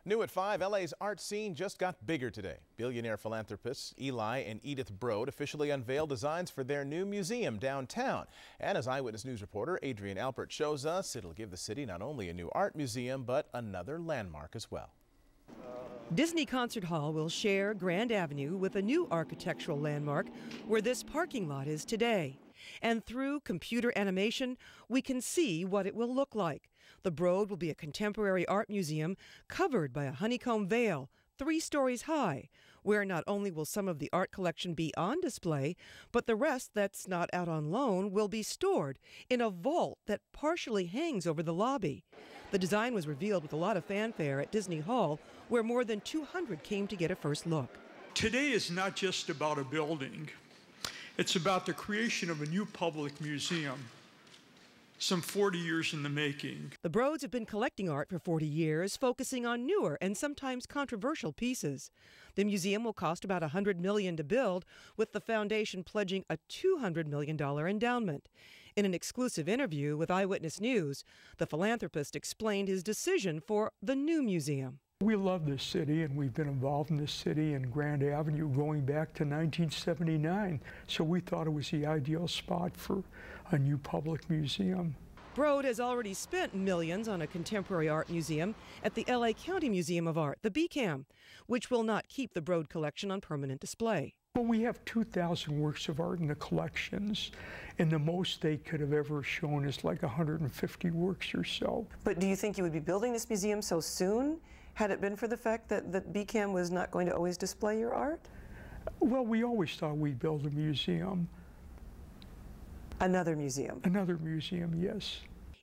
New at 5, LA's art scene just got bigger today. Billionaire philanthropists Eli and Edythe Broad officially unveiled designs for their new museum downtown. And as Eyewitness News reporter Adrian Alpert shows us, it'll give the city not only a new art museum, but another landmark as well. Disney Concert Hall will share Grand Avenue with a new architectural landmark where this parking lot is today. And through computer animation, we can see what it will look like. The Broad will be a contemporary art museum covered by a honeycomb veil, 3 stories high, where not only will some of the art collection be on display, but the rest that's not out on loan will be stored in a vault that partially hangs over the lobby. The design was revealed with a lot of fanfare at Disney Hall, where more than 200 came to get a first look. Today is not just about a building. It's about the creation of a new public museum, some 40 years in the making. The Broads have been collecting art for 40 years, focusing on newer and sometimes controversial pieces. The museum will cost about $100 million to build, with the foundation pledging a $200 million endowment. In an exclusive interview with Eyewitness News, the philanthropist explained his decision for the new museum. We love this city, and we've been involved in this city and Grand Avenue going back to 1979. So we thought it was the ideal spot for a new public museum. Broad has already spent millions on a contemporary art museum at the LA County Museum of Art, the BCAM, which will not keep the Broad collection on permanent display. Well, we have 2,000 works of art in the collections, and the most they could have ever shown is like 150 works or so. But do you think you would be building this museum so soon, had it been for the fact that BCAM was not going to always display your art? Well, we always thought we'd build a museum. Another museum? Another museum, yes.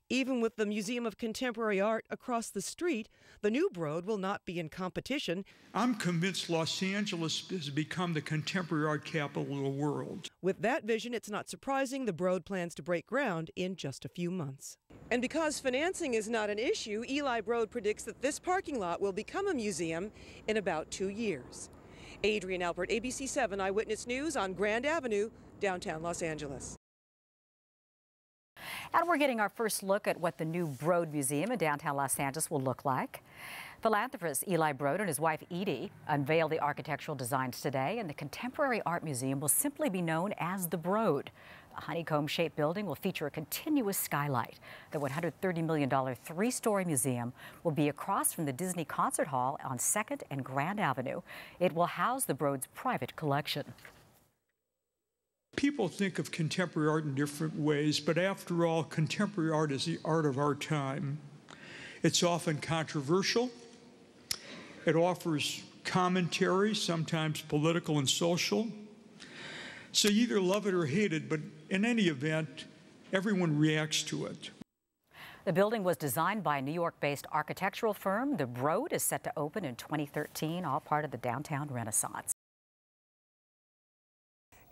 Even with the Museum of Contemporary Art across the street, the new Broad will not be in competition. I'm convinced Los Angeles has become the contemporary art capital of the world. With that vision, it's not surprising the Broad plans to break ground in just a few months. And because financing is not an issue, Eli Broad predicts that this parking lot will become a museum in about 2 years. Adrian Alpert, ABC 7 Eyewitness News on Grand Avenue, downtown Los Angeles. And we're getting our first look at what the new Broad Museum in downtown Los Angeles will look like. Philanthropist Eli Broad and his wife Edythe unveiled the architectural designs today, and the Contemporary Art Museum will simply be known as the Broad. The honeycomb-shaped building will feature a continuous skylight. The $130 million 3-story museum will be across from the Disney Concert Hall on 2nd and Grand Avenue. It will house the Broad's private collection. People think of contemporary art in different ways, but after all, contemporary art is the art of our time. It's often controversial. It offers commentary, sometimes political and social. So you either love it or hate it, but in any event, everyone reacts to it. The building was designed by a New York-based architectural firm. The Broad is set to open in 2013, all part of the downtown Renaissance.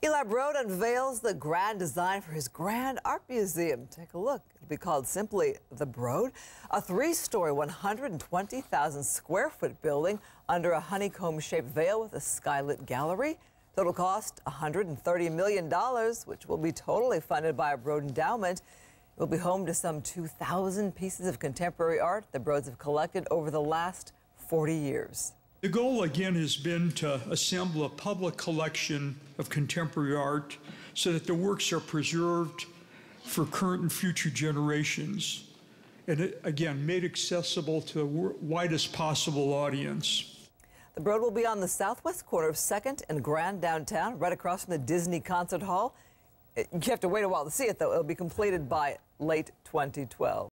Eli Broad unveils the grand design for his grand art museum. Take a look. It'll be called simply the Broad, a 3-story, 120,000 square foot building under a honeycomb-shaped veil with a skylit gallery. Total cost $130 million, which will be totally funded by a Broad endowment. It will be home to some 2,000 pieces of contemporary art the Broads have collected over the last 40 years. The goal, again, has been to assemble a public collection of contemporary art so that the works are preserved for current and future generations, and again, made accessible to the widest possible audience. The Broad will be on the southwest corner of 2nd and Grand downtown, right across from the Disney Concert Hall. You have to wait a while to see it, though. It'll be completed by late 2012.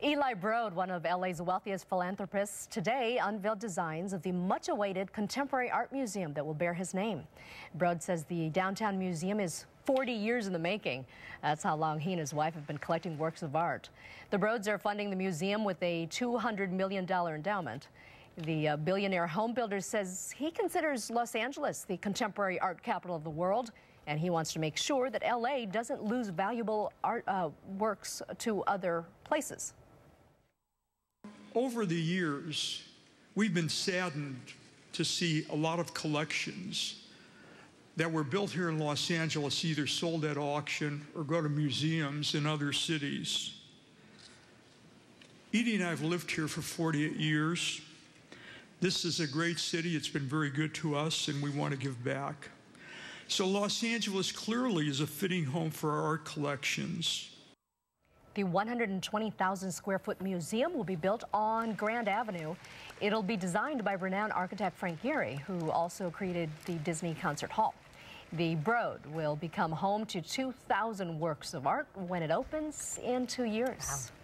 Eli Broad, one of LA's wealthiest philanthropists, today unveiled designs of the much-awaited Contemporary Art Museum that will bear his name. Broad says the downtown museum is 40 years in the making. That's how long he and his wife have been collecting works of art. The Broads are funding the museum with a $200 million endowment. The billionaire home builder says he considers Los Angeles the contemporary art capital of the world, and he wants to make sure that LA doesn't lose valuable art works to other places. Over the years, we've been saddened to see a lot of collections that were built here in Los Angeles either sold at auction or go to museums in other cities. Edie and I have lived here for 48 years. This is a great city. It's been very good to us, and we want to give back. So Los Angeles clearly is a fitting home for our art collections. The 120,000 square foot museum will be built on Grand Avenue. It'll be designed by renowned architect Frank Gehry, who also created the Disney Concert Hall. The Broad will become home to 2,000 works of art when it opens in 2 years. Wow.